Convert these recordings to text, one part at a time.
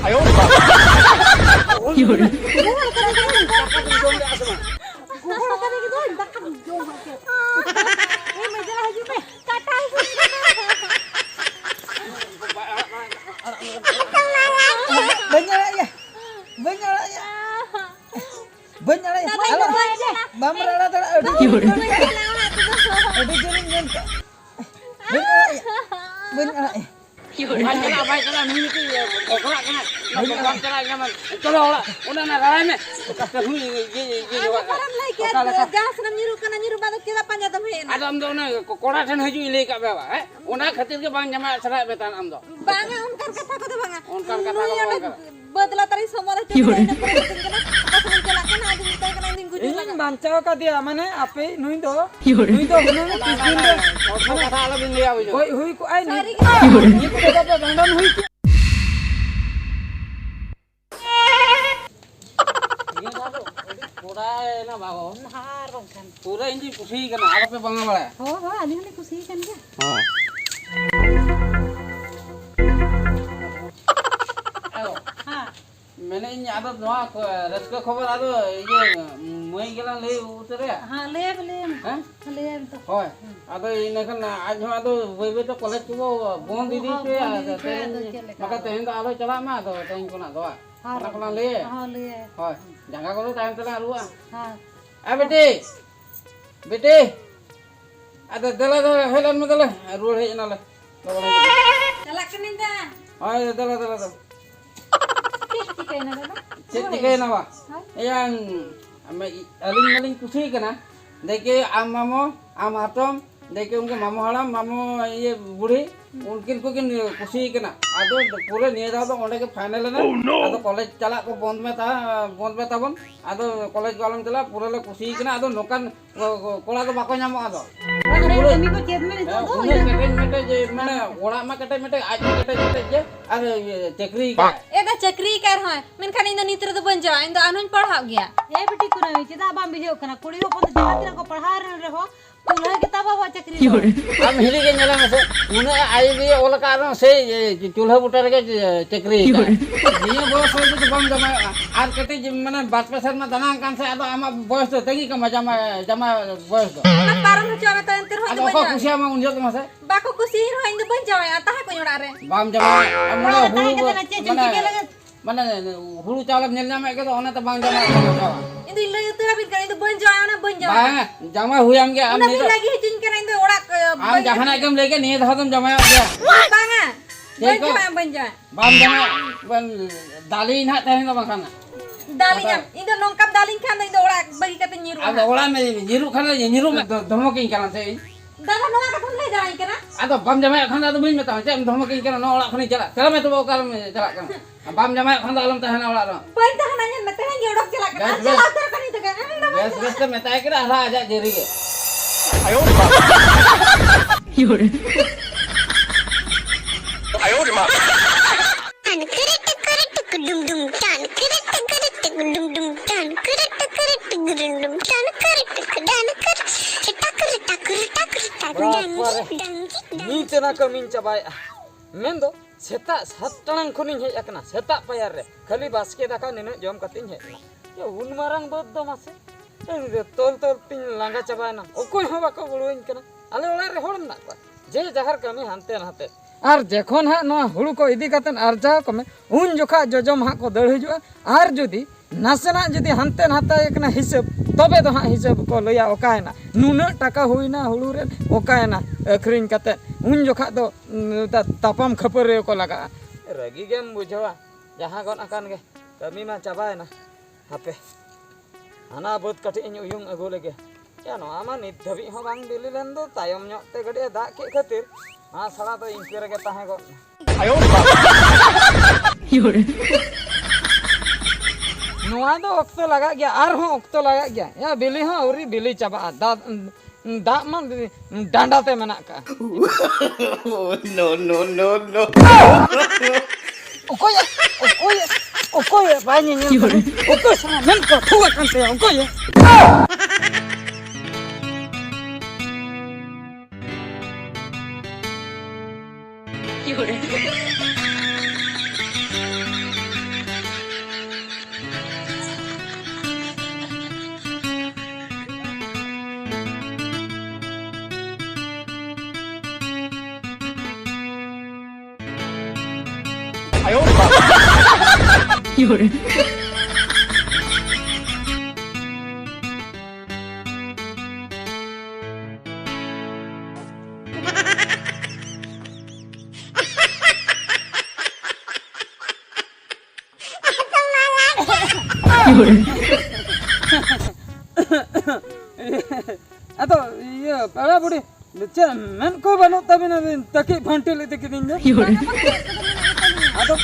Ayo di mah. bancao ka dia mane ape nui do hunu tisdin do kata ala bin liya hui ko ai ni ni ko da dandan hui ki ini satu pura na bago harong kan pura ini kusi kana apa pe banga bala ho ani ni kusi kan dia मैंने इन आदत दवा Ruska खबर आदो ये मुई गेला ले उतरे हां ले हैं ले तो होय आदो इनखन आज हम आदो वेबे तो कॉलेज को बोन दीदी पे मका तेन दा आलो चला मा तो तेन कोना दवा ना कोना ले हां ले होय जंगा को टाइम तला रुआ हां आ बेटे आदो दला दला हेलन मदले रुड़ हे ना ले चला कनिंदा होय दला Cek na ba? Ayan, aling kusi kana. Deke am mamo, am atom, deke unke mamo haram, mamo ये बूढ़ी, उनकिन को किन कुसी kana. आदो पूरे निये जाओ तो उन्हें के फाइनल है ना. आदो कॉलेज चला को बंद में था बन. आदो कॉलेज वालों चला पूरे लोग कुसी kana. आदो नौकन कोला तो बाको न्यामो आदो. कमी को चेत में तो उन्हें कटे मेटे जे माने ओड़ा मा कटे मेटे आज कटे जे अरे चक्री का एदा चक्री कर है मन खानी इन नित्र तो बन जा इन तो आनुन पढ़ा गया ए बेटी कुना चेदा बाम बिजो कना कुड़ी को पन जातिर को पढ़ा रहे हो तुला किताब वा चक्री हम हिरी के नेला में से उन्हें आई भी ओल कारण से चूल्हा बुटर के चक्री का ये बॉस हो तो बम जमा आर कटे माने 5% में दाना कान से आदो आमा बॉस तो तगी का जमा बॉस तो कारण छ में तो अंतर हो तो खुशिया में उन जो से बाको खुशी हो इन बन जावे आता है कोई ओड़ा रे बम जमा माने हुड़ू चावल नेल ना में के तो ओना तो बांग जमा इंदु इल्लो युतरा बिन करे तो बन जावे ना बन जावे हां जमा हुई हम के हम नहीं लगी है जिन करे इंदु ओड़ा हम जहां एकदम लेके नहीं था तुम जमा गया बांगा बन जाए बम जमा दाली ना तहे ना बाखाना दालिnya इंदु नोंकap दालिं खान इंदु ओड़ा बगी कते निरु अब ओड़ा में निरु खाना निरु में धमकिन kana से दादा नोआ का ले जाई करा आदो बम जमा खाना तो बिन में ता से धमकिन kana no ओड़ा खनी चला चला मैं तो ओकार में चला kana बम जमा खाना आलम तहना ओड़ा रो पइन तहना ने मते हैं ओड़ा चला kana चला उधर कनी तो बस बस में ताय करा हला आजा जेरी के आयो रे मां आयो रे मां dum dum tan dum dum tan नीतना कमिन चबाय मेंदो सेता सत्तणंग खुनिन हे एकना सेता पायर रे खाली बास्के दाका निन जम कतिन हे ये उन मारंग बद दो मासे तोल पिन लांगा चबायना ओकोय हो बाको बळोइन कना आले ओला रे होड़ ना जे जहर कमी हानते नाते आर जखन हा नो हुड़ू को इदी कतन अर्जाव कमे उन जोखा जजम हा को दड़ हिजुआ आर जुदी नासेना जुदी हानते नाता एकना हिसाब तबे तो हा हिसाब को लया ओकायना नुना टाका हुईना हुड़ू रे ओकायना अखरिन कते उन जोखा दो तापम खपर रे को लगा रगी गेम बुझवा जहां गन अकान गे कमी मा चाबायना हापे हाना बद कटि इन उयुंग अगो लेगे या नो आमा नित धबी हो बांग दिली लेन दो तायम ᱧᱚᱜ ते गडे दा के खातिर हां साला तो इंके रे ताहे गो आयो नोआ दो ऑक्तो लगा गया आर हो ऑक्तो लगा गया या बिली हो औरी बिली चाबा दा मन डांडा ते मना का नो नो नो नो ओकोय बानी ओकोय सना मन को ठुआ कांते ओकोय atau iya para budi leceh men ko banu tapi na taki fantil itu kini atau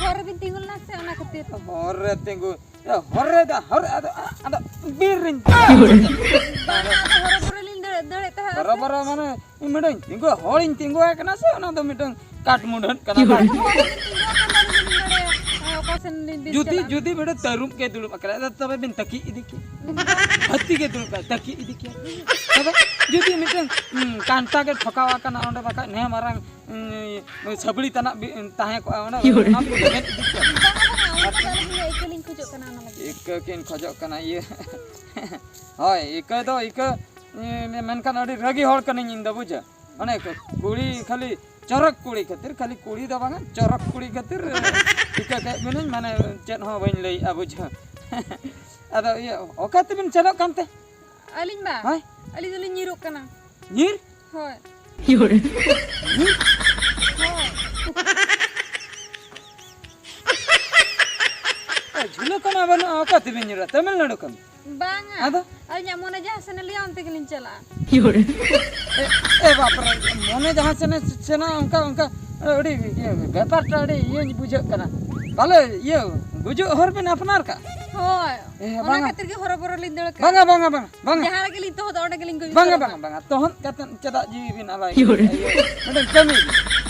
horre bin tinggal nak se ona khatir horre tinggu ya horre ada birin horre lin dare ta bara mana imedang tinggu horin tinggu kena se ona do midang kat mudan kena जुदी बेटा तरुप के दुलुप अकरा तबे बिन तकी इदिके हत्ती के दुलुप तकी इदिके तबे जुदी mitten कांटा के ठकावा कना ओंडे बाका ने मारंग सबड़ी तना ताहे को ओंडे ना बेट इदिके एकलिन खोजो कना ना एक किन खोजो कना ये होय एक दो एक मेनखान अडी रगी होड़ कने इंदा बुझा अने कुड़ी खाली चरक कुड़ी खातिर खाली कुड़ी दो बांगा चरक कुड़ी खातिर टिका के बिन माने चेन हो बइन लई अबुझा अदा ये ओकाते बिन चलो कांते अलिन बा हाय अलि दलिन निरुक कना नीर होय योरे झुलो कना बन ओकाते बिन निरा तमिलनाडु कम बांगा अदा अलिया मोने जहां से लिया अंते गलिन चला योरे ए बाप रे मोने जहां से सेना उनका उनका अड़ी व्यापार टाड़ी ये बुझ कना भले ये बुझो हर बिन अपनार का होय ओना खातिर के होरो बरो लिन दळ बांगा बांगा बांगा बांगा जहां के लिन तो ओडे के लिन को बांगा बांगा बांगा तोहन कतन चदा जीवी बिन अलाई मडन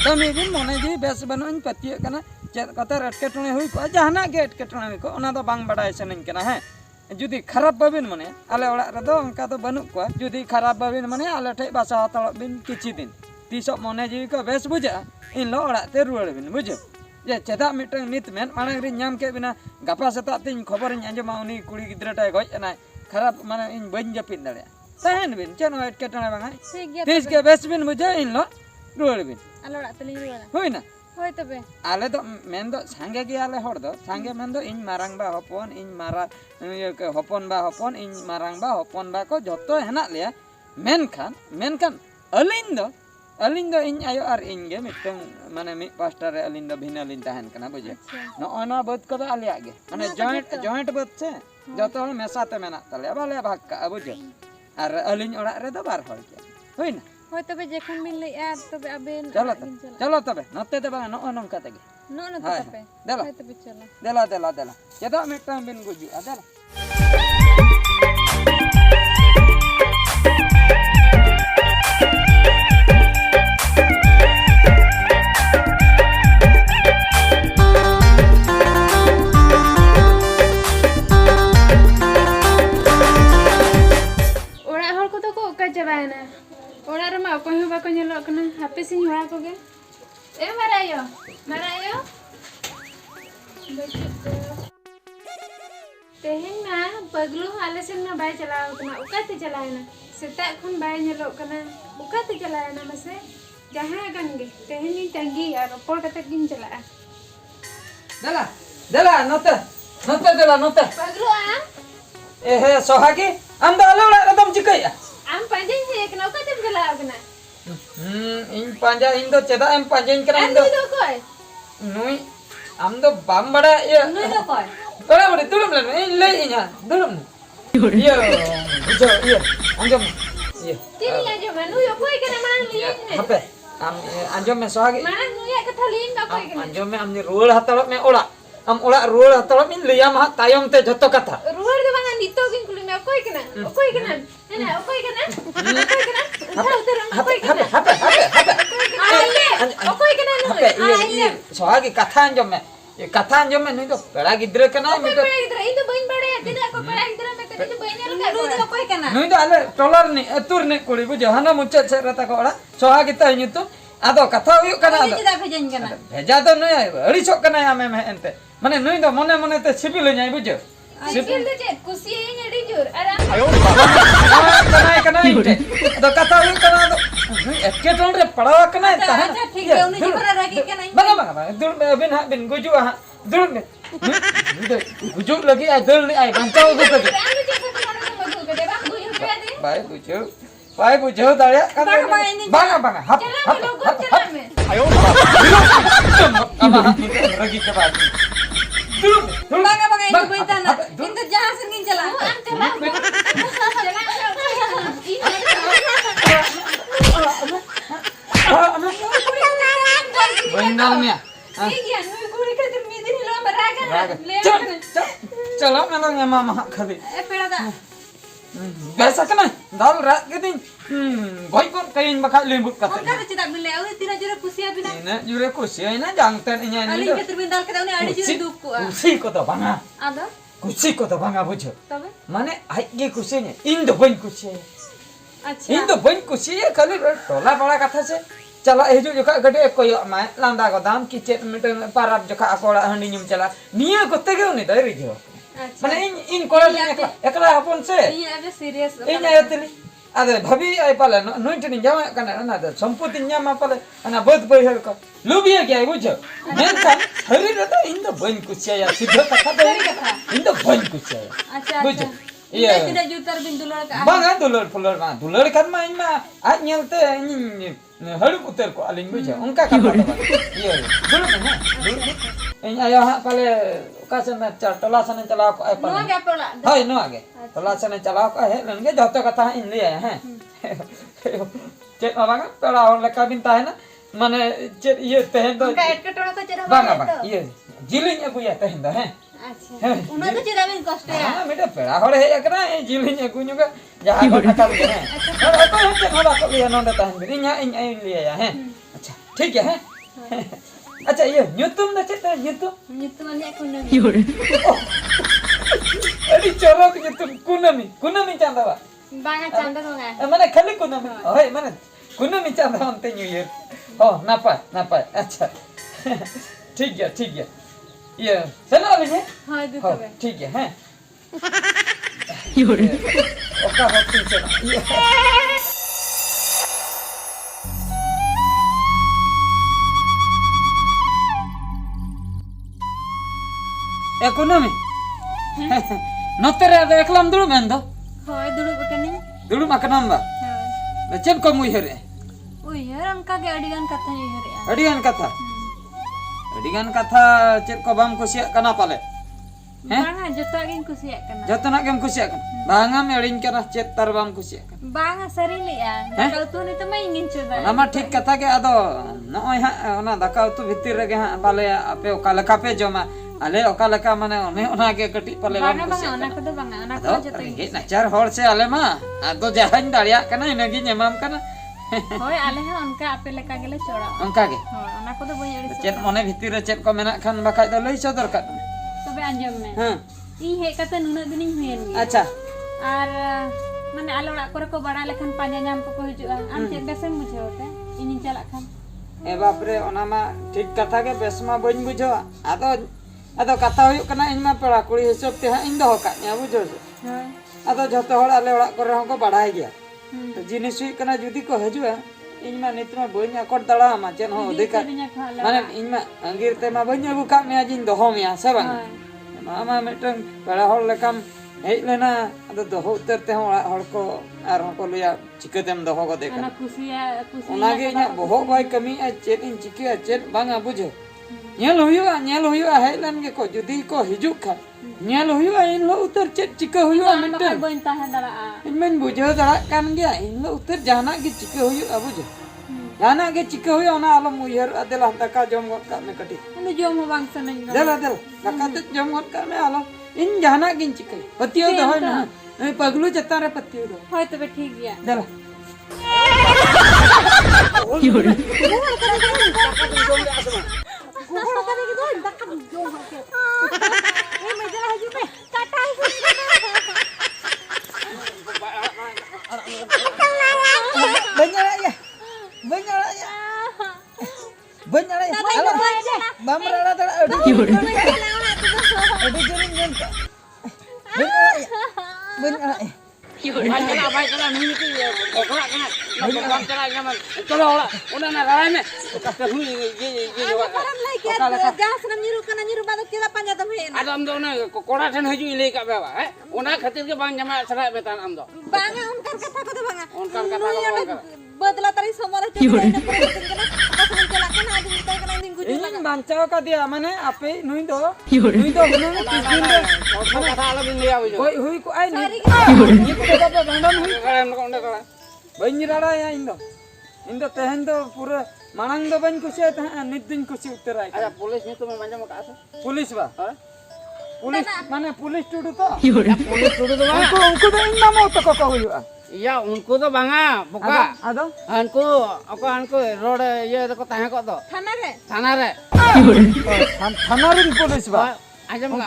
कमी बिन मोने जी बेस बनन पतिय कना चेद कतर अटकेटणे हुई को जहाना के अटकेटणे हुई को ओना दो बांग बडाय सनन कना है जुदी खराब बाबिन मने आले ओड़ा रेदो उनका तो बनु को जुदी खराब बाबिन मने आले ठे बासा हतल बिन किछि दिन तीसो मोने जीवी को बेस बुझा इन लो ओड़ा ते रुवाड़ बिन बुझो जे चेदा मिटन नित मेन माने रि नाम के बिना गापा सेता तिन खबर इन अंजमा उनी कुड़ी गिद्राटाय गज अनाय खराब माने इन बन जपिन दले तहन बिन चनो अटकेटणे बांगा तीस के बेस बिन बुझा इन लो रुवाड़ बिन आले ओड़ा तलिन रुवाड़ा होइना होय तबे आले दो मेन दो सांगे गे आले हर दो सांगे मेन दो इन मारांग बा हपन इन मारा हपन इन मारांग बा हपन बा को जतो हेना ले मेनखान अलिन दो इन आयो आर इन गे मिटन माने मि पास्टर रे अलिन दो भिना लिन ताहन कना बुझे न ओना बद को आलिया गे माने जॉइंट बद छे जतो मेसाते मेना तले बाले भाग का बुझे आर अलिन ओड़ा रे दो बार हर के होइना होय तबे जेखन बिन लई आ तबे अबेन चलो तबे नते दे बा न नंका तगे न तबे देला होय तबे चलो देला चेदा मिटन बिन गुजु आदेला ओड़ा हर को तो को का जबाना ओड़ा रे मा कोई बा को नेलो कना हापे सिन होड़ा को गे ए मरायो तेहेन ना पगलू हाले से ना बाय चलाओ कना उकाते चलायना सेता खन बाय नेलो कना उकाते चलायना मसे जहां गनगे तेहेन नि तंगी और पोड़ कते दिन चला देला नते पगलू आ ए हे सोहागी हम द अले ओड़ा एकदम चिकैया आम पंजे से एक नौका तम चलाओ कना इन पांजा इन दो चेदा एम पांजा इन करा इन दो कोई नुई हम दो बाम बड़ा ये नुई दो कोई बड़ा बड़ी दुलम ले इन ले इना दुलम ये जो ये अंजम ये तिनी आजो मनु यो कोई कना मान लिए ने हपे हम अंजम में सोहागी मान नुई का थलीन बा कोई कना अंजम में हमने रोल हतल में ओड़ा हम ओड़ा रोल हतल में लिया मा तायम ते जतो कथा रुवर दो बंगा नितो किन कुली में कोई कना है ना कोई कना हपे कोई कना हपे ये सोहागी कथा अंजम में ये कथा अंजम में नहीं तो बड़ा गिद्र कना कोई बड़ा गिद्र इन तो बइन बड़े तिना को बड़ा गिद्र में कते तो बइन का नुई दो कोई कना नहीं तो अले टोलर नहीं अतुर नहीं कुड़ी बुझे हना मुच्चे से रहता को ओड़ा सोहागी तो इन तो आदो कथा हुई कना आदो भेजन कना भेजा तो नहीं अड़ी छो कना हमें में एंते माने नुई दो मने ते सिपिल जाई बुझे सिपिल दे जे कुसी इन एडी जोर अरे कना इटे तो कथा हुई कना दो एके टोल रे पड़ावा कना ता अच्छा ठीक है उन्हें जी पर रखी के नहीं बगा दुल में बिन गुजु हा दुल में Gujuk lagi ada ni ai bancau tu lagi. Anu cakap kemana sama gue gede bang, gue yang gede. Baik gujuk. Baik gujuk tadi kan. Bang. Hap. Jalan lo, gue jalan me. Apa lagi cepat. Duduk. Bang ini berita nak. Ini jangan sengin jalan. Jalan lo. Jalan lo. Bendalnya. Iya, nu gue kan termidin lo meraga. Chalo memang mama kali. Pera dah. Biasa kan dal rat gitu. Boy kon kain bakal lembut kata. Orang kan tidak beli. Awak tidak jura kusia bina. Ini jure kusi ini jangten ini. Aling kita terbintal kita ni ada jura duku. Kusi ko to banga. Ada? Kusi ko to banga bujo. Tahu? Mane aige kusinya. Indo boy kusi. Acha. Indo boy kusi ya kali tola bala kata se. Cala heju juga gede koyo ma landa ko dam kicet miteng parab juga akola handi nyum cala. Nia ko tege ni dari jo. Acha. Mane in kola ekla hapon se. Ini ada serius. Ini ayatili. Ada bhabi ay pala nointe ni jama kana ana samputi nyama pala ana bod boy her ko. Lubiya kya bujo. Menkan hari rata inda boin kusia ya sidha kata dari kata. Inda boin kusia ya. Acha. Bujo. Iya. Tidak jutar bintulor ke. Banga dulur pulur ma dulur kan ma ima anyelte ni haru puter ko aling bujo. Ungka kata ba. Iya. Dulur kan. Ini ayo ha pale kasen na tola sana chala ko ay No pala. agak pula. Hai no age. Tola sana chala ko ay len ge joto kata in liya ha. Cek orang kan tola or leka binta hai na. Mane cek iye tehen do. Angka et ketona tu cera Banga bang. Iya. Jiling aku ya tehen do ha. Acha. Una tu cera bin koste ya. Ah, meda pera hore he akra jiling aku juga jahat ko akal ge ha. Ora ko cek hola ko liya nonda tahan beri nya in ay liya ya ha. Acha. ठीक है अच्छा ये न्यूतम ना चेता न्यूतम Itu mana aku nak. अरे चलो न्यूतम कुनमी चांदा बा Banga canda tu ngai. मैंने खाली कुनमी ओए मैंने कुनमी चांदा अंते न्यू ईयर ओ नापा अच्छा ठीक है ये चलो अभी है Hai tu हाँ tu. ठीक है हैं ओका होती चलो ekonomi notere ada eklam dulu mendo Hai dulu begini. dulu makan namba Hai. lecen ko mu here Oh iya, angka ke adigan katanya hari ya. adigan kata cek ko bam kusiak kana pale Banga jota gin kusiak kana. jatana gem kusiak kan bangam elin kana cek tar bam kusiak kan Banga sarili ya. Kalau tu ni tu mai ingin coba. nama ठीक kata ke ado noy ha ona daka utu bhitir rege ha pale ape okala kape joma ale okala ka mane ona ke kati pale bam Banga kusiak anak tu banga anak tu ado jota. rege nacar hor se ale ma ado jahan daria kana inagi nyamam kana Hoi ale ha onka ape leka gele chora. ongka ge Hoi anak tu banyak di cek mone bhitir re cek ko menak kan bakai do lei sodor kat Tapi anjam me. ha Ih hek kata nunuk dinin huyen gi. acha Ar mana ale orak kore ko bara lekan panja nyam ko hijuan. Am cek besem bujau te. Ini jalak kan. e bapre ona ma ठीक kata ge besma boin bujo ado kata huyuk kana in ma pera kuri hisab te ha in do ka nya bujo Hoi. ado joto hor ale orak kore ko badai gya to jinis huyuk kana judi ko hajua in ma nit ma boin akor dala ma chen ho deka Banyak hal. mane in ma angir te ma boin bu ka me ajin do ho me asa bang Hoi. mama metang pera hor lekam hei lena ado do ho ter te hor ko ar ko luya chikatem do ho ko deka Anak kusia. onage nya boho boy kami a chet in chiki a chet banga bujo nyel huyua helan ge ko judi ko hijuk kha nyel huyua in lo utar chet chika huyua Anak minta kai boin tahan dara. in men bujo dara kan ge in lo utar jana ge chika huyua bujo jana ge chika huyua ona alo muyer adela taka jom got ka me kati Ini jom bang seneng. dela taka te jom got ka me alo in jana ge chika patio do hoy na paglu jata re patio do Hoi tu ठीक गया. dela banyak ya alam bamra tara adi juring banyak भाई चला नहीं मिट्टी कोकड़ा कना भगवान चला एकदम चलो ओला ओना ना लड़ाई में कष्ट हुई ये जो परम लाई के जहां से निरु कना निरु बादक केला पांजा दम हे आदम दो ना कोड़ा ठन हजू ले का बाबा है ओना खातिर के बांग जमा सरा बेतान आम दो बांगा उनकर कथा को बांगा उनकर कथा को बांगा बदला तरी समरे चले न परम केला कथा केला कना आदमी तय कना दिन गुजु इन बांचाव का दिया माने आपे नुई दो हुने किस दिन कथा आलो दिन लिया बुझो कोई हुई को आई नहीं ये को बाबा गंडन हुई बनी रड़ा या इन दो तहन दो पूरा मानंग दो बन कुछ है नित दिन कुछ उत्तर आए अच्छा पुलिस में तुम्हें मंजम का पुलिस बा हां पुलिस माने पुलिस टुडू तो पुलिस टुडू तो उनको तो इन नाम तो को हुआ या उनको तो बांगा बुका आदो उनको रोड ये को ताहे को तो थाना रे थाना रे पुलिस बा आजम का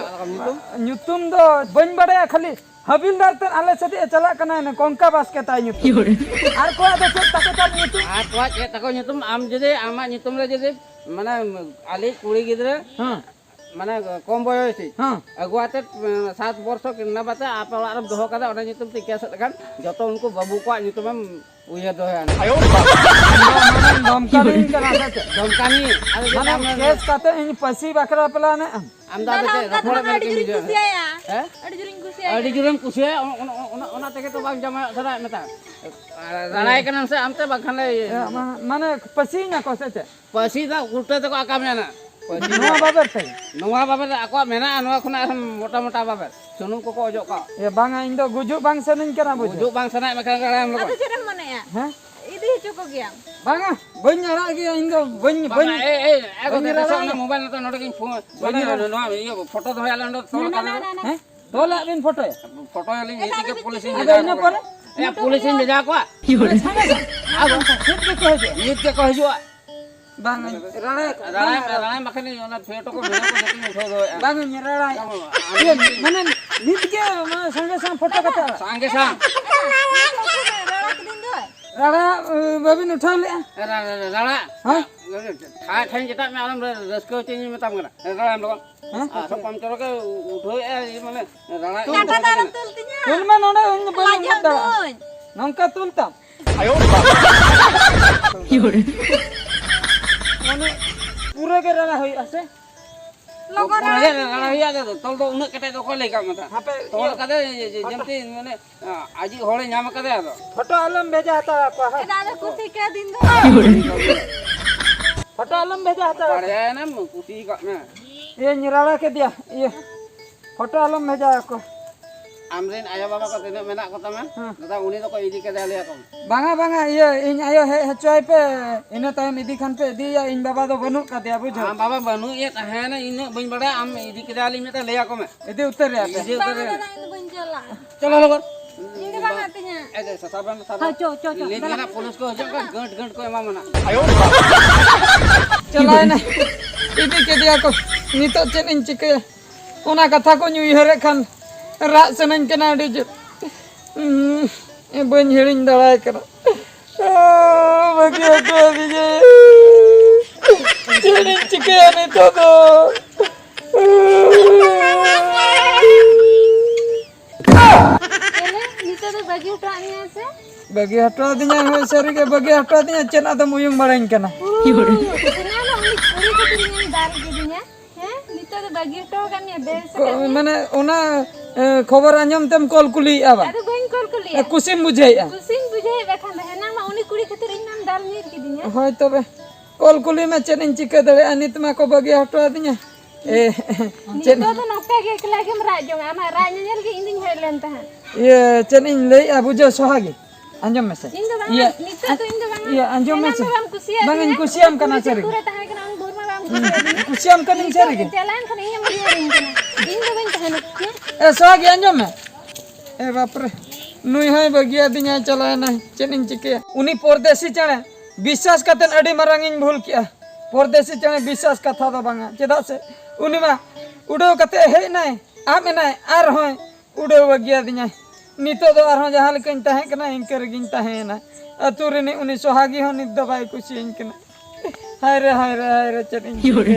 ᱧᱩᱛᱩᱢ दो बन बड़े खाली हबिलदार तो आले सदी चला कना ने कोंका बास के ताई ᱧᱩᱛᱩᱢ आर को आदो चेक ताको तार ᱧᱩᱛᱩᱢ आ तो चेक ताको ᱧᱩᱛᱩᱢ आम जदे आमा ᱧᱩᱛᱩम रे जदे माने आली कुड़ी गिदरे हां माने कम बयस हां अगुआते 7 वर्ष के ना बाते आप ओला दोहो कदा ओना ᱧᱩᱛᱩम ते केस लगान जतो उनको बाबू को ᱧᱩᱛᱩम उया दोहे आयो धमकानी कना से धमकानी माने केस काते इन पसी बकरा पला ने आमदा बते रखोड़ में के मिजो है अड़ी जुरम कुसिया ओना तके तो बाग जमा सरा मता लड़ाई कनन से आमते बखन माने पसी ना को से पसी दा उल्टा तो आका में ना नवा बाबर थे नवा बाबर आको मेना नवा खुना मोटा मोटा बाबर सुनुम को ओजो का ये बांगा इन दो गुजु बांग से नहीं करा बुझो गुजु बांग सना मखन गड़ा हम लोग अदो चरम मने या हैं इदी चुको गया बांगा बन रा गया इन दो बन ए एगो देखो ना मोबाइल तो नोट के फोन नवा ये फोटो धोया लंडो तोल का हैं तोला बिन फोटो फोटो वाली नीति के पुलिस ने अबे इन पर ए पुलिस ने भेजा को आगो फिर के कह दे नीति के कह जो बांगा राणा मखनी ओना फेटो को वीडियो को देखि उठो दो बांगा निराड़ा ये माने नित के संगे संग फोटो कता संगे संग राड़ा बबिन उठा ले राणा हां था ठन जटा में आलम रस्को चेंज में तम गना राणा लोग हां सब कम चलो के उठो ए माने राणा काटा दारम तुलतिnya तुल में नोने इन बन मत नंका तुलता आयो माने पूरा के राणा होई आसे लोगो राणा हिया दे तोल दो उन कटे दो को लेका मता हापे तोल कदे जेमती माने आजी होळे नाम कदे आदो फोटो आलम भेजा था को दादा कुर्सी के दिन दो फोटो आलम भेजा था पड़े ना कुसी का में ये निराला के दिया ये फोटो आलम भेजा को आमरेन आया बाबा को तेने मेना को तमे दादा उनी तो को इदी के दे ले को बांगा बांगा ये इन आयो है चोय पे इने टाइम इदी खान पे दी या इन बाबा तो बनु का दिया बुझो हां बाबा बनु ये है ना इन बन बड़ा आम इदी के दाली में तो ले को में इदी उतर रे पे इदी उतर बंजला चलो लोग इनके बांगातिnya ए साबन हां चो ले ना पुलिस को जब गंट गंट को एमा मना चलाए ना इदी के दिया को नितो चेन इन चिके ओना कथा को न्यू ईयर खान रात से नन के ना डिज ए बन हेरिन दड़ाय कर बगिया को दिजे चेन इन चिके ने तो नितो तो बगी उठानिया से बगी हटा दिया हो सरी के बगी हटा दिया चना तो मुयुंग बड़ाइन कना ना ना उनी उरी को तुनी दाल के दिया हैं नितो तो बगी उठो कानिया बेस माने ओना खबर आंजम तम कॉल कुली आबा अरे बन कॉल को लिया कुसिम बुझाइया कुसिन बुझे बेखान है ना मा उनी कुड़ी खातिर इन नाम दाल नीर के दिया होय तबे कॉल कुली में चेन चिके दड़े अनित मा को बगी हटा दिया ए नितो तो नोका के एकला के राज जो आमा राज नेल के इंदिन हेलन ता ये चेन ले आ बुझो सोहागी आंजम में से इन दो बांगा नितो तो इन दो बांगा ये आंजम में से हम कुसिया बंगन कुसियम कना सरी पूरा ता है के हम दूर में हम कुसिया कुसियम कनिन सरी के चलान खने ये मरिया इन के इन दो बन कहन के ए सोहागी आंजम में ए बाप रे नुई होय बगिया दिया चला ना चेन चिके उनी परदेसी चणे विश्वास कतन अडी मरंगिन भूल किया परदेसी चणे विश्वास कथा दो बांगा चेदा से उनी मा उडो कते हे नाय आ में नाय आर होय उडो बगिया दिया नितो दो आर हो जहां लेकिन तहे कना इंकर गिन तहे ना अतुरे ने उनी सोहागी हो निद दबाई कुछ इंकना हाय रे चेन चिके